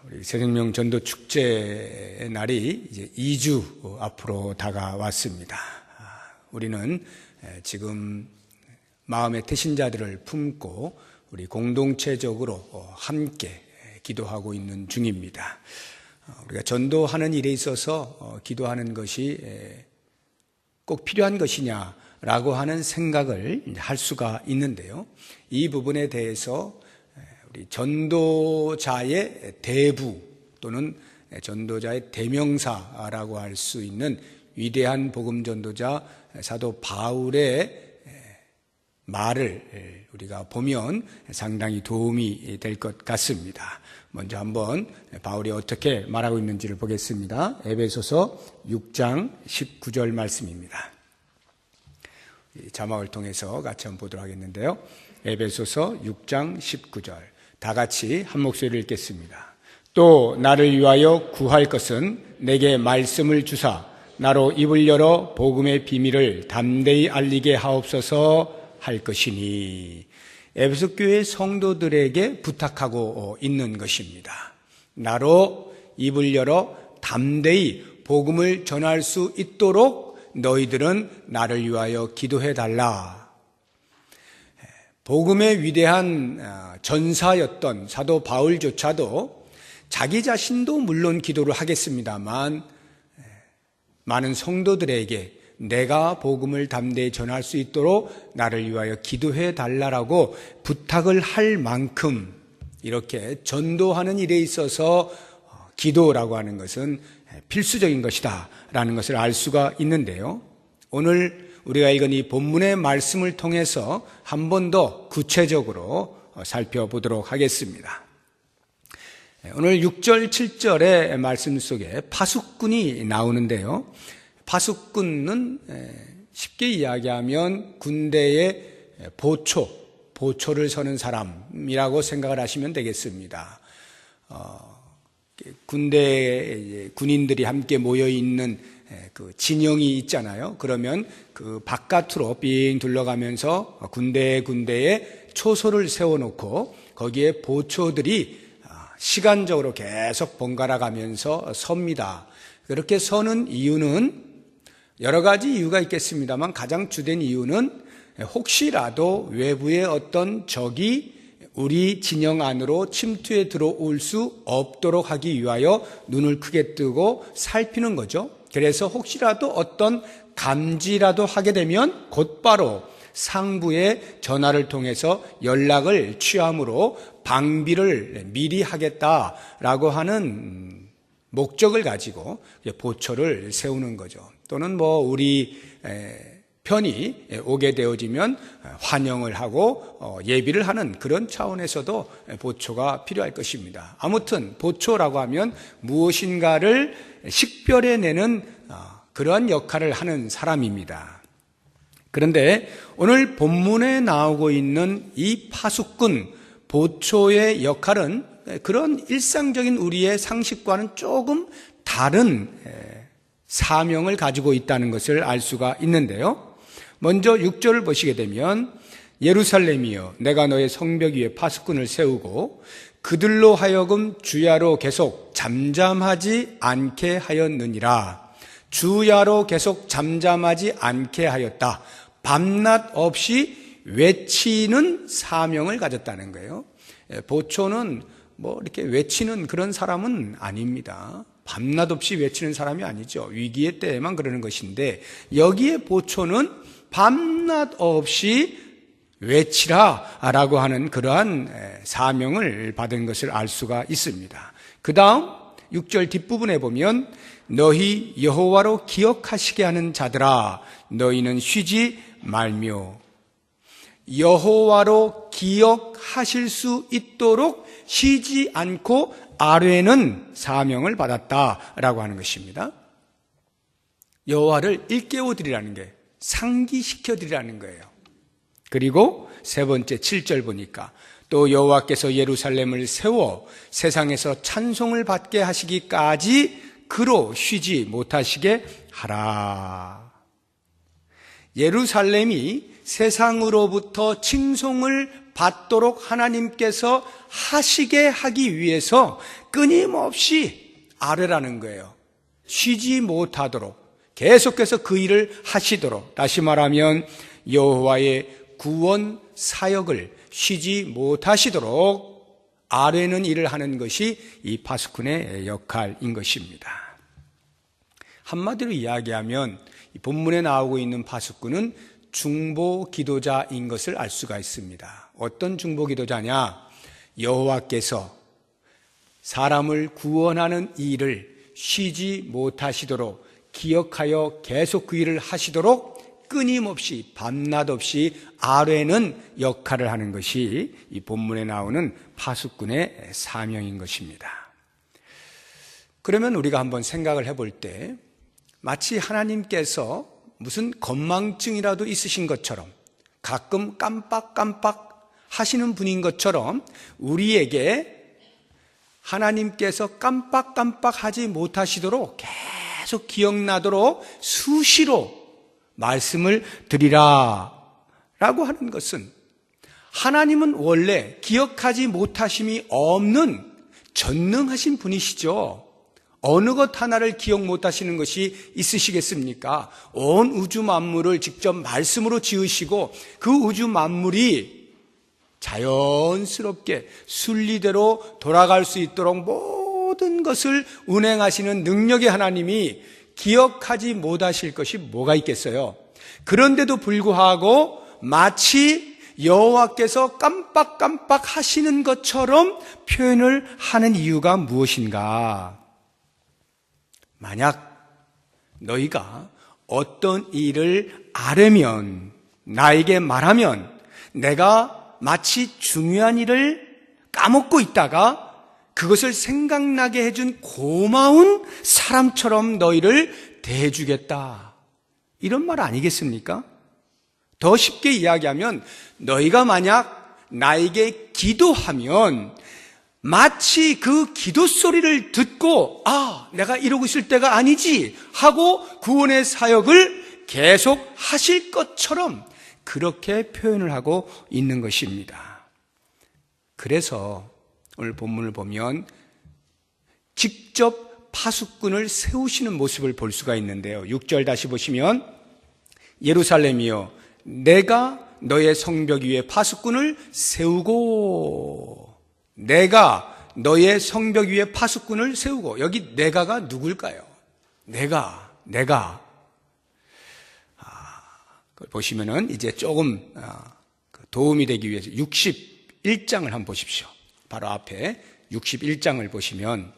우리 새생명 전도 축제 날이 이제 2주 앞으로 다가왔습니다. 우리는 지금 마음의 태신자들을 품고 우리 공동체적으로 함께 기도하고 있는 중입니다. 우리가 전도하는 일에 있어서 기도하는 것이 꼭 필요한 것이냐라고 하는 생각을 할 수가 있는데요. 이 부분에 대해서 우리 전도자의 대부 또는 전도자의 대명사라고 할 수 있는 위대한 복음 전도자 사도 바울의 말을 우리가 보면 상당히 도움이 될 것 같습니다. 먼저 한번 바울이 어떻게 말하고 있는지를 보겠습니다. 에베소서 6장 19절 말씀입니다. 자막을 통해서 같이 한번 보도록 하겠는데요. 에베소서 6장 19절 다 같이 한 목소리를 읽겠습니다. 또 나를 위하여 구할 것은 내게 말씀을 주사 나로 입을 열어 복음의 비밀을 담대히 알리게 하옵소서 할 것이니. 에베소 교회 성도들에게 부탁하고 있는 것입니다. 나로 입을 열어 담대히 복음을 전할 수 있도록 너희들은 나를 위하여 기도해 달라. 복음의 위대한 전사였던 사도 바울조차도 자기 자신도 물론 기도를 하겠습니다만 많은 성도들에게 내가 복음을 담대히 전할 수 있도록 나를 위하여 기도해 달라고 부탁을 할 만큼 이렇게 전도하는 일에 있어서 기도라고 하는 것은 필수적인 것이다 라는 것을 알 수가 있는데요. 오늘 우리가 읽은 이 본문의 말씀을 통해서 한 번 더 구체적으로 살펴보도록 하겠습니다. 오늘 6절, 7절의 말씀 속에 파수꾼이 나오는데요. 파수꾼은 쉽게 이야기하면 군대의 보초를 서는 사람이라고 생각을 하시면 되겠습니다. 군대에 군인들이 함께 모여 있는 그 진영이 있잖아요. 그러면 그 바깥으로 삥 둘러가면서 군데에 초소를 세워놓고 거기에 보초들이 시간적으로 계속 번갈아 가면서 섭니다. 그렇게 서는 이유는 여러 가지 이유가 있겠습니다만 가장 주된 이유는 혹시라도 외부의 어떤 적이 우리 진영 안으로 침투해 들어올 수 없도록 하기 위하여 눈을 크게 뜨고 살피는 거죠. 그래서 혹시라도 어떤 감지라도 하게 되면 곧바로 상부에 전화를 통해서 연락을 취함으로 방비를 미리 하겠다라고 하는 목적을 가지고 보초를 세우는 거죠. 또는 우리 편이 오게 되어지면 환영을 하고 예비를 하는 그런 차원에서도 보초가 필요할 것입니다. 아무튼 보초라고 하면 무엇인가를 식별해내는 그러한 역할을 하는 사람입니다. 그런데 오늘 본문에 나오고 있는 이 파수꾼 보초의 역할은 그런 일상적인 우리의 상식과는 조금 다른 사명을 가지고 있다는 것을 알 수가 있는데요. 먼저 6절을 보시게 되면 예루살렘이여 내가 너의 성벽 위에 파수꾼을 세우고 그들로 하여금 주야로 계속 잠잠하지 않게 하였느니라. 주야로 계속 잠잠하지 않게 하였다. 밤낮 없이 외치는 사명을 가졌다는 거예요. 보초는 이렇게 외치는 그런 사람은 아닙니다. 밤낮 없이 외치는 사람이 아니죠. 위기의 때에만 그러는 것인데 여기에 보초는 밤낮 없이 외치라라고 하는 그러한 사명을 받은 것을 알 수가 있습니다. 그 다음 6절 뒷부분에 보면 너희 여호와로 기억하시게 하는 자들아 너희는 쉬지 말며 여호와로 기억하실 수 있도록 쉬지 않고 아뢰는 사명을 받았다라고 하는 것입니다. 여호와를 일깨워드리라는 게 상기시켜드리라는 거예요. 그리고 세 번째 7절 보니까 또 여호와께서 예루살렘을 세워 세상에서 찬송을 받게 하시기까지 그로 쉬지 못하시게 하라. 예루살렘이 세상으로부터 칭송을 받도록 하나님께서 하시게 하기 위해서 끊임없이 아뢰라는 거예요. 쉬지 못하도록 계속해서 그 일을 하시도록, 다시 말하면 여호와의 구원 사역을 쉬지 못하시도록 아뢰는 일을 하는 것이 이 파수꾼의 역할인 것입니다. 한마디로 이야기하면 이 본문에 나오고 있는 파수꾼은 중보 기도자인 것을 알 수가 있습니다. 어떤 중보 기도자냐? 여호와께서 사람을 구원하는 일을 쉬지 못하시도록 기억하여 계속 그 일을 하시도록 끊임없이 밤낮 없이 아뢰는 역할을 하는 것이 이 본문에 나오는 파수꾼의 사명인 것입니다. 그러면 우리가 한번 생각을 해볼 때 마치 하나님께서 무슨 건망증이라도 있으신 것처럼 가끔 깜빡깜빡 하시는 분인 것처럼 우리에게 하나님께서 깜빡깜빡 하지 못하시도록 계속 기억나도록 수시로 말씀을 드리라 라고 하는 것은 하나님은 원래 기억하지 못하심이 없는 전능하신 분이시죠. 어느 것 하나를 기억 못하시는 것이 있으시겠습니까? 온 우주 만물을 직접 말씀으로 지으시고 그 우주 만물이 자연스럽게 순리대로 돌아갈 수 있도록 모든 것을 운행하시는 능력의 하나님이 기억하지 못하실 것이 뭐가 있겠어요? 그런데도 불구하고 마치 여호와께서 깜빡깜빡 하시는 것처럼 표현을 하는 이유가 무엇인가? 만약 너희가 어떤 일을 아뢰면, 나에게 말하면 내가 마치 중요한 일을 까먹고 있다가 그것을 생각나게 해준 고마운 사람처럼 너희를 대해주겠다. 이런 말 아니겠습니까? 더 쉽게 이야기하면 너희가 만약 나에게 기도하면 마치 그 기도 소리를 듣고 내가 이러고 있을 때가 아니지 하고 구원의 사역을 계속 하실 것처럼 그렇게 표현을 하고 있는 것입니다. 그래서 오늘 본문을 보면 직접 파수꾼을 세우시는 모습을 볼 수가 있는데요. 6절 다시 보시면 예루살렘이여 내가 너의 성벽 위에 파수꾼을 세우고, 내가 너의 성벽 위에 파수꾼을 세우고, 여기 내가가 누굴까요? 내가 보시면은 이제 조금 도움이 되기 위해서 61장을 한번 보십시오. 바로 앞에 61장을 보시면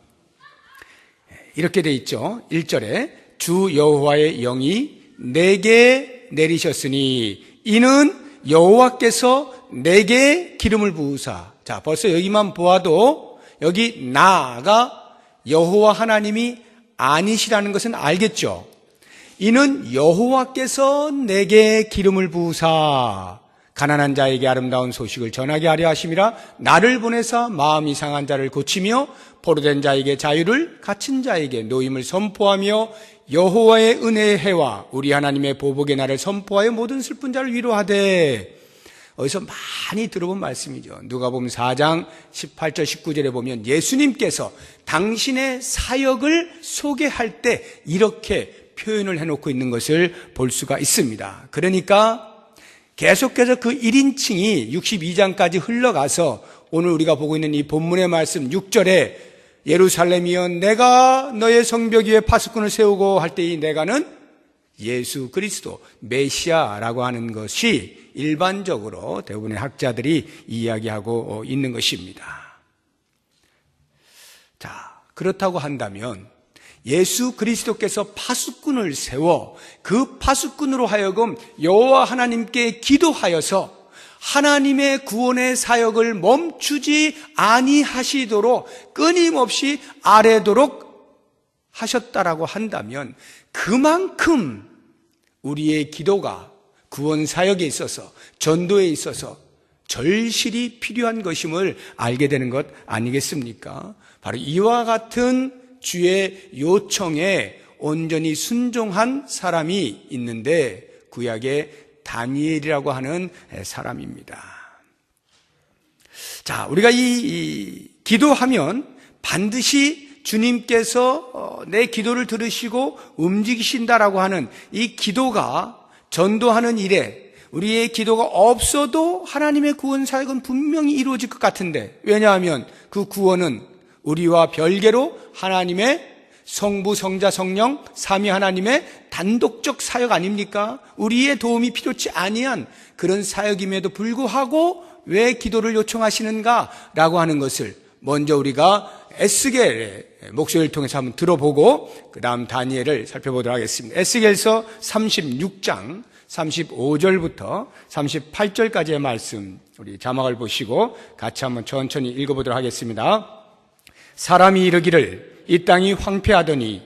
이렇게 돼 있죠. 1절에 주 여호와의 영이 내게 내리셨으니 이는 여호와께서 내게 기름을 부으사. 자, 벌써 여기만 보아도 여기 나가 여호와 하나님이 아니시라는 것은 알겠죠. 이는 여호와께서 내게 기름을 부으사 가난한 자에게 아름다운 소식을 전하게 하려 하심이라. 나를 보내사 마음이 상한 자를 고치며 포로된 자에게 자유를, 갇힌 자에게 노임을 선포하며 여호와의 은혜의 해와 우리 하나님의 보복의 날을 선포하여 모든 슬픈 자를 위로하되. 어디서 많이 들어본 말씀이죠. 누가복음 4장 18절 19절에 보면 예수님께서 당신의 사역을 소개할 때 이렇게 표현을 해놓고 있는 것을 볼 수가 있습니다. 그러니까 계속해서 그 1인칭이 62장까지 흘러가서 오늘 우리가 보고 있는 이 본문의 말씀 6절에 예루살렘이여 내가 너의 성벽 위에 파수꾼을 세우고 할 때 이 내가는 예수 그리스도 메시아라고 하는 것이 일반적으로 대부분의 학자들이 이야기하고 있는 것입니다. 자, 그렇다고 한다면 예수 그리스도께서 파수꾼을 세워 그 파수꾼으로 하여금 여호와 하나님께 기도하여서 하나님의 구원의 사역을 멈추지 아니하시도록 끊임없이 아뢰도록 하셨다라고 한다면 그만큼 우리의 기도가 구원 사역에 있어서 전도에 있어서 절실히 필요한 것임을 알게 되는 것 아니겠습니까? 바로 이와 같은 주의 요청에 온전히 순종한 사람이 있는데 구약의 다니엘이라고 하는 사람입니다. 자, 우리가 이 기도하면 반드시 주님께서 내 기도를 들으시고 움직이신다라고 하는 이 기도가 전도하는 일에 우리의 기도가 없어도 하나님의 구원 사역은 분명히 이루어질 것 같은데, 왜냐하면 그 구원은 우리와 별개로 하나님의 성부, 성자, 성령, 삼위 하나님의 단독적 사역 아닙니까? 우리의 도움이 필요치 아니한 그런 사역임에도 불구하고 왜 기도를 요청하시는가라고 하는 것을 먼저 우리가 에스겔의 목소리를 통해서 한번 들어보고 그 다음 다니엘을 살펴보도록 하겠습니다. 에스겔서 36장 35절부터 38절까지의 말씀, 우리 자막을 보시고 같이 한번 천천히 읽어보도록 하겠습니다. 사람이 이르기를 이 땅이 황폐하더니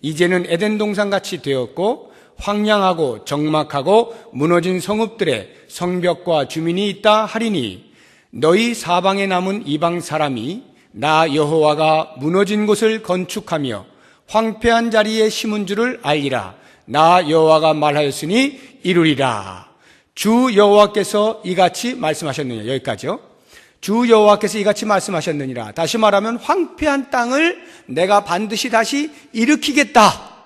이제는 에덴 동산같이 되었고 황량하고 적막하고 무너진 성읍들에 성벽과 주민이 있다 하리니 너희 사방에 남은 이방 사람이 나 여호와가 무너진 곳을 건축하며 황폐한 자리에 심은 줄을 알리라. 나 여호와가 말하였으니 이루리라. 주 여호와께서 이같이 말씀하셨느니라. 여기까지요. 주 여호와께서 이같이 말씀하셨느니라. 다시 말하면 황폐한 땅을 내가 반드시 다시 일으키겠다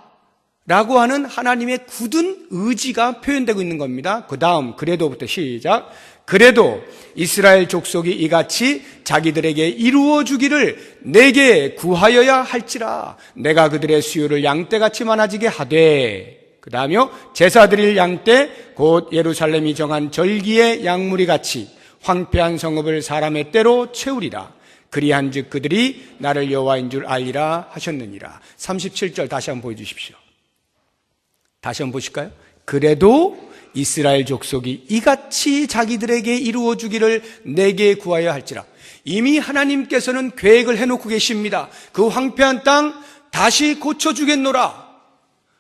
라고 하는 하나님의 굳은 의지가 표현되고 있는 겁니다. 그 다음 그래도부터 시작. 그래도 이스라엘 족속이 이같이 자기들에게 이루어 주기를 내게 구하여야 할지라. 내가 그들의 수요를 양떼같이 많아지게 하되, 그 다음에요, 제사 드릴 양떼 곧 예루살렘이 정한 절기의 양무리 같이 황폐한 성읍을 사람의 때로 채우리라. 그리한즉 그들이 나를 여호와인 줄 알리라 하셨느니라. 37절 다시 한번 보여주십시오. 다시 한번 보실까요? 그래도 이스라엘 족속이 이같이 자기들에게 이루어 주기를 내게 구하여 할지라. 이미 하나님께서는 계획을 해놓고 계십니다. 그 황폐한 땅 다시 고쳐주겠노라.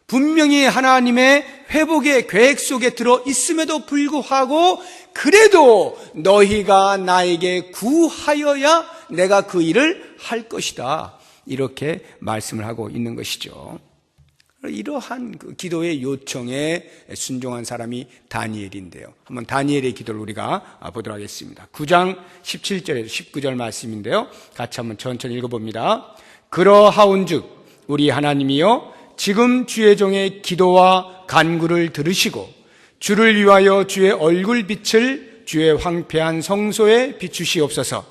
분명히 하나님의 회복의 계획 속에 들어 있음에도 불구하고 그래도 너희가 나에게 구하여야 내가 그 일을 할 것이다. 이렇게 말씀을 하고 있는 것이죠. 이러한 그 기도의 요청에 순종한 사람이 다니엘인데요. 한번 다니엘의 기도를 우리가 보도록 하겠습니다. 9장 17절에서 19절 말씀인데요. 같이 한번 천천히 읽어봅니다. 그러하온즉 우리 하나님이여 지금 주의 종의 기도와 간구를 들으시고 주를 위하여 주의 얼굴빛을 주의 황폐한 성소에 비추시옵소서.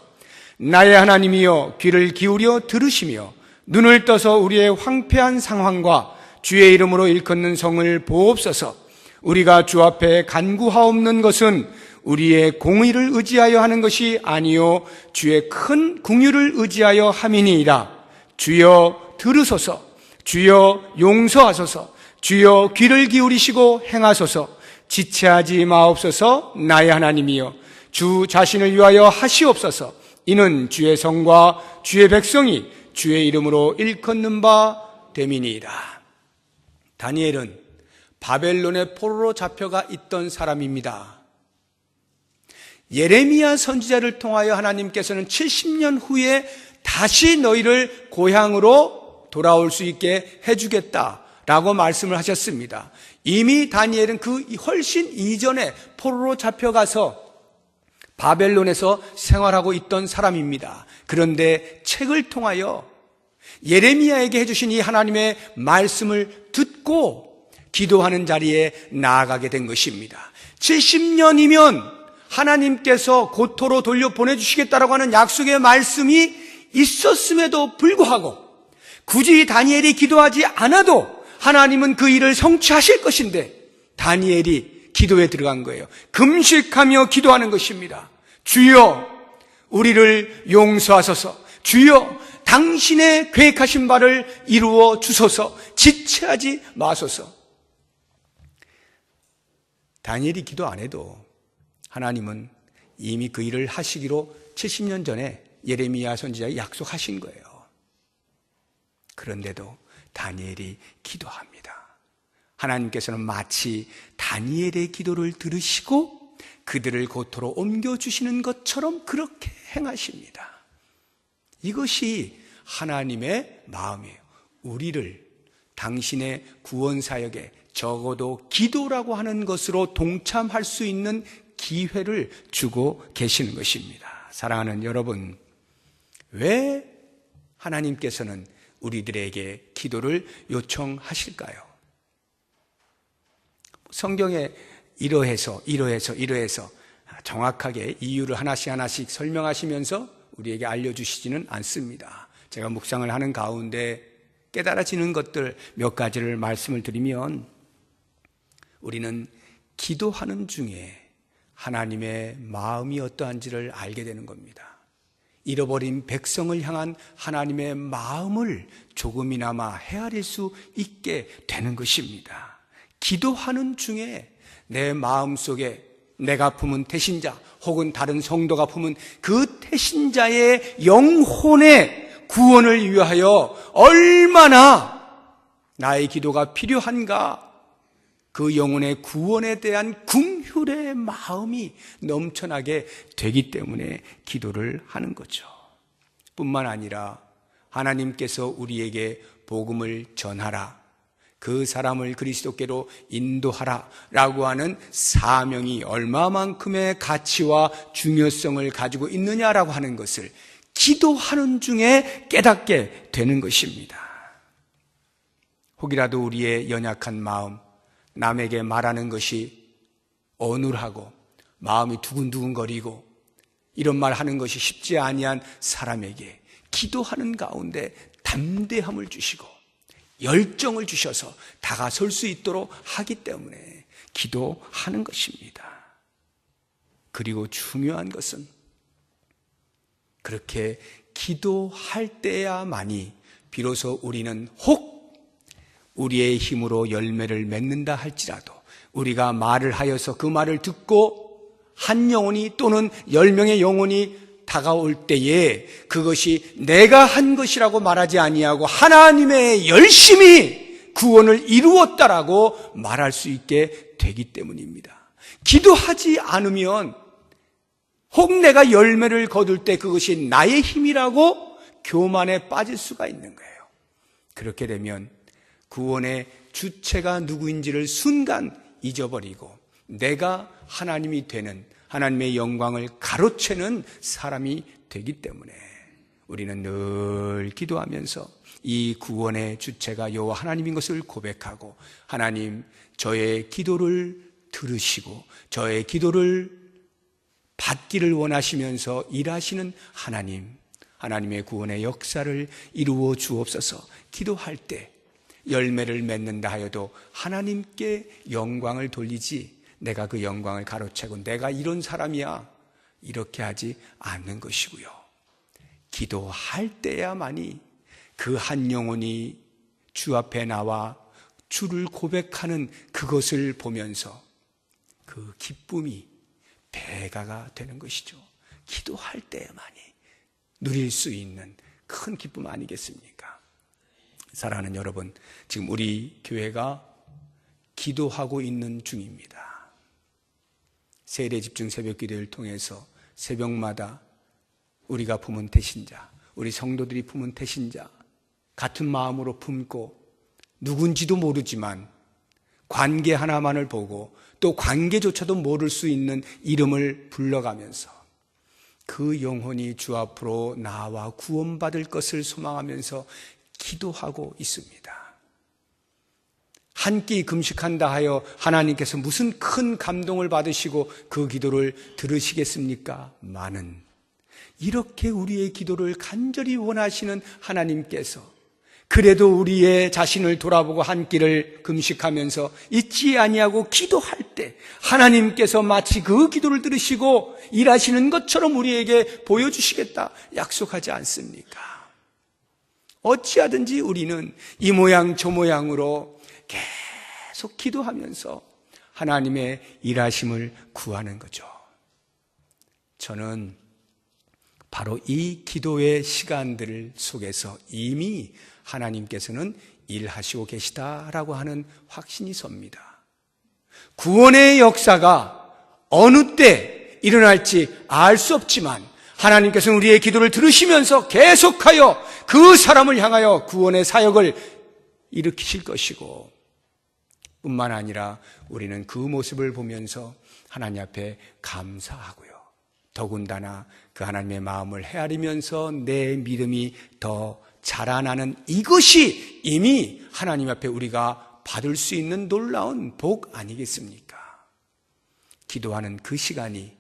나의 하나님이여 귀를 기울여 들으시며 눈을 떠서 우리의 황폐한 상황과 주의 이름으로 일컫는 성을 보옵소서. 우리가 주 앞에 간구하옵는 것은 우리의 공의를 의지하여 하는 것이 아니요 주의 큰 긍휼을 의지하여 함이니이다. 주여 들으소서. 주여 용서하소서. 주여 귀를 기울이시고 행하소서. 지체하지 마옵소서. 나의 하나님이여 주 자신을 위하여 하시옵소서. 이는 주의 성과 주의 백성이 주의 이름으로 일컫는 바 됨이니이다. 다니엘은 바벨론의 포로로 잡혀가 있던 사람입니다. 예레미야 선지자를 통하여 하나님께서는 70년 후에 다시 너희를 고향으로 돌아올 수 있게 해주겠다라고 말씀을 하셨습니다. 이미 다니엘은 그 훨씬 이전에 포로로 잡혀가서 바벨론에서 생활하고 있던 사람입니다. 그런데 책을 통하여 예레미야에게 해주신 이 하나님의 말씀을 듣고 기도하는 자리에 나아가게 된 것입니다. 70년이면 하나님께서 고토로 돌려보내주시겠다라고 하는 약속의 말씀이 있었음에도 불구하고 굳이 다니엘이 기도하지 않아도 하나님은 그 일을 성취하실 것인데 다니엘이 기도에 들어간 거예요. 금식하며 기도하는 것입니다. 주여 우리를 용서하소서. 주여 당신의 계획하신 바를 이루어 주소서. 지체하지 마소서. 다니엘이 기도 안 해도 하나님은 이미 그 일을 하시기로 70년 전에 예레미야 선지자에 약속하신 거예요. 그런데도 다니엘이 기도합니다. 하나님께서는 마치 다니엘의 기도를 들으시고 그들을 고토로 옮겨주시는 것처럼 그렇게 행하십니다. 이것이 하나님의 마음이에요. 우리를 당신의 구원사역에 적어도 기도라고 하는 것으로 동참할 수 있는 기회를 주고 계시는 것입니다. 사랑하는 여러분, 왜 하나님께서는 우리들에게 기도를 요청하실까요? 성경에 이러해서 정확하게 이유를 하나씩 설명하시면서 우리에게 알려주시지는 않습니다. 제가 묵상을 하는 가운데 깨달아지는 것들 몇 가지를 말씀을 드리면, 우리는 기도하는 중에 하나님의 마음이 어떠한지를 알게 되는 겁니다. 잃어버린 백성을 향한 하나님의 마음을 조금이나마 헤아릴 수 있게 되는 것입니다. 기도하는 중에 내 마음속에 내가 품은 태신자 혹은 다른 성도가 품은 그 태신자의 영혼의 구원을 위하여 얼마나 나의 기도가 필요한가, 그 영혼의 구원에 대한 긍휼의 마음이 넘쳐나게 되기 때문에 기도를 하는 거죠. 뿐만 아니라 하나님께서 우리에게 복음을 전하라, 그 사람을 그리스도께로 인도하라 라고 하는 사명이 얼마만큼의 가치와 중요성을 가지고 있느냐라고 하는 것을 기도하는 중에 깨닫게 되는 것입니다. 혹이라도 우리의 연약한 마음, 남에게 말하는 것이 어눌하고 마음이 두근두근거리고 이런 말 하는 것이 쉽지 아니한 사람에게 기도하는 가운데 담대함을 주시고 열정을 주셔서 다가설 수 있도록 하기 때문에 기도하는 것입니다. 그리고 중요한 것은 그렇게 기도할 때야만이 비로소 우리는 혹 우리의 힘으로 열매를 맺는다 할지라도, 우리가 말을 하여서 그 말을 듣고 한 영혼이 또는 10명의 영혼이 다가올 때에 그것이 내가 한 것이라고 말하지 아니하고 하나님의 열심히 구원을 이루었다라고 말할 수 있게 되기 때문입니다. 기도하지 않으면 혹 내가 열매를 거둘 때 그것이 나의 힘이라고 교만에 빠질 수가 있는 거예요. 그렇게 되면 구원의 주체가 누구인지를 순간 잊어버리고 내가 하나님이 되는, 하나님의 영광을 가로채는 사람이 되기 때문에 우리는 늘 기도하면서 이 구원의 주체가 여호와 하나님인 것을 고백하고, 하나님, 저의 기도를 들으시고 저의 기도를 받기를 원하시면서 일하시는 하나님, 하나님의 구원의 역사를 이루어 주옵소서. 기도할 때 열매를 맺는다 하여도 하나님께 영광을 돌리지 내가 그 영광을 가로채고 내가 이런 사람이야 이렇게 하지 않는 것이고요. 기도할 때야만이 그 한 영혼이 주 앞에 나와 주를 고백하는 그것을 보면서 그 기쁨이 배가가 되는 것이죠. 기도할 때야만이 누릴 수 있는 큰 기쁨 아니겠습니까? 사랑하는 여러분, 지금 우리 교회가 기도하고 있는 중입니다. 세례집중 새벽기도를 통해서 새벽마다 우리가 품은 태신자, 우리 성도들이 품은 태신자, 같은 마음으로 품고 누군지도 모르지만 관계 하나만을 보고 또 관계조차도 모를 수 있는 이름을 불러가면서 그 영혼이 주 앞으로 나와 구원받을 것을 소망하면서 기도하고 있습니다. 한 끼 금식한다 하여 하나님께서 무슨 큰 감동을 받으시고 그 기도를 들으시겠습니까? 많은 이렇게 우리의 기도를 간절히 원하시는 하나님께서 그래도 우리의 자신을 돌아보고 한 끼를 금식하면서 잊지 아니하고 기도할 때 하나님께서 마치 그 기도를 들으시고 일하시는 것처럼 우리에게 보여주시겠다 약속하지 않습니까? 어찌하든지 우리는 이 모양 저 모양으로 계속 기도하면서 하나님의 일하심을 구하는 거죠. 저는 바로 이 기도의 시간들 속에서 이미 하나님께서는 일하시고 계시다라고 하는 확신이 섭니다. 구원의 역사가 어느 때 일어날지 알 수 없지만 하나님께서는 우리의 기도를 들으시면서 계속하여 그 사람을 향하여 구원의 사역을 일으키실 것이고, 뿐만 아니라 우리는 그 모습을 보면서 하나님 앞에 감사하고요, 더군다나 그 하나님의 마음을 헤아리면서 내 믿음이 더 자라나는 이것이 이미 하나님 앞에 우리가 받을 수 있는 놀라운 복 아니겠습니까? 기도하는 그 시간이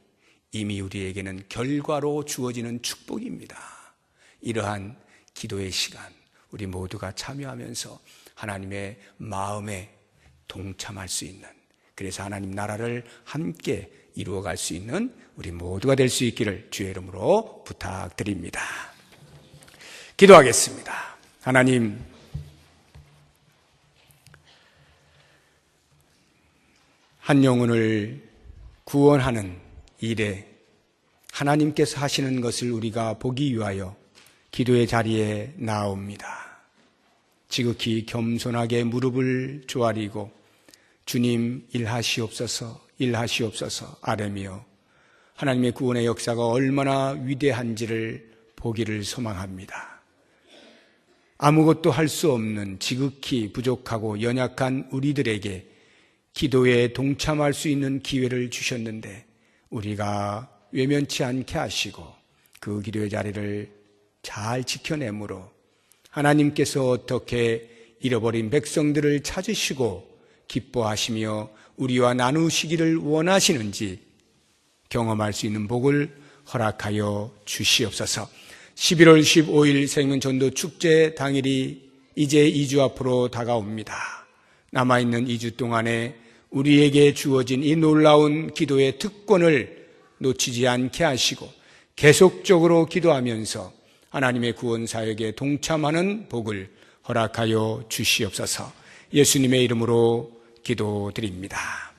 이미 우리에게는 결과로 주어지는 축복입니다. 이러한 기도의 시간, 우리 모두가 참여하면서 하나님의 마음에 동참할 수 있는, 그래서 하나님 나라를 함께 이루어갈 수 있는 우리 모두가 될 수 있기를 주의 이름으로 부탁드립니다. 기도하겠습니다. 하나님, 한 영혼을 구원하는 일에 하나님께서 하시는 것을 우리가 보기 위하여 기도의 자리에 나옵니다. 지극히 겸손하게 무릎을 조아리고 주님 일하시옵소서, 일하시옵소서 아뢰며 하나님의 구원의 역사가 얼마나 위대한지를 보기를 소망합니다. 아무것도 할 수 없는 지극히 부족하고 연약한 우리들에게 기도에 동참할 수 있는 기회를 주셨는데 우리가 외면치 않게 하시고 그 기도의 자리를 잘 지켜내므로 하나님께서 어떻게 잃어버린 백성들을 찾으시고 기뻐하시며 우리와 나누시기를 원하시는지 경험할 수 있는 복을 허락하여 주시옵소서. 11월 15일 생명전도 축제 당일이 이제 2주 앞으로 다가옵니다. 남아있는 2주 동안에 우리에게 주어진 이 놀라운 기도의 특권을 놓치지 않게 하시고 계속적으로 기도하면서 하나님의 구원 사역에 동참하는 복을 허락하여 주시옵소서. 예수님의 이름으로 기도드립니다.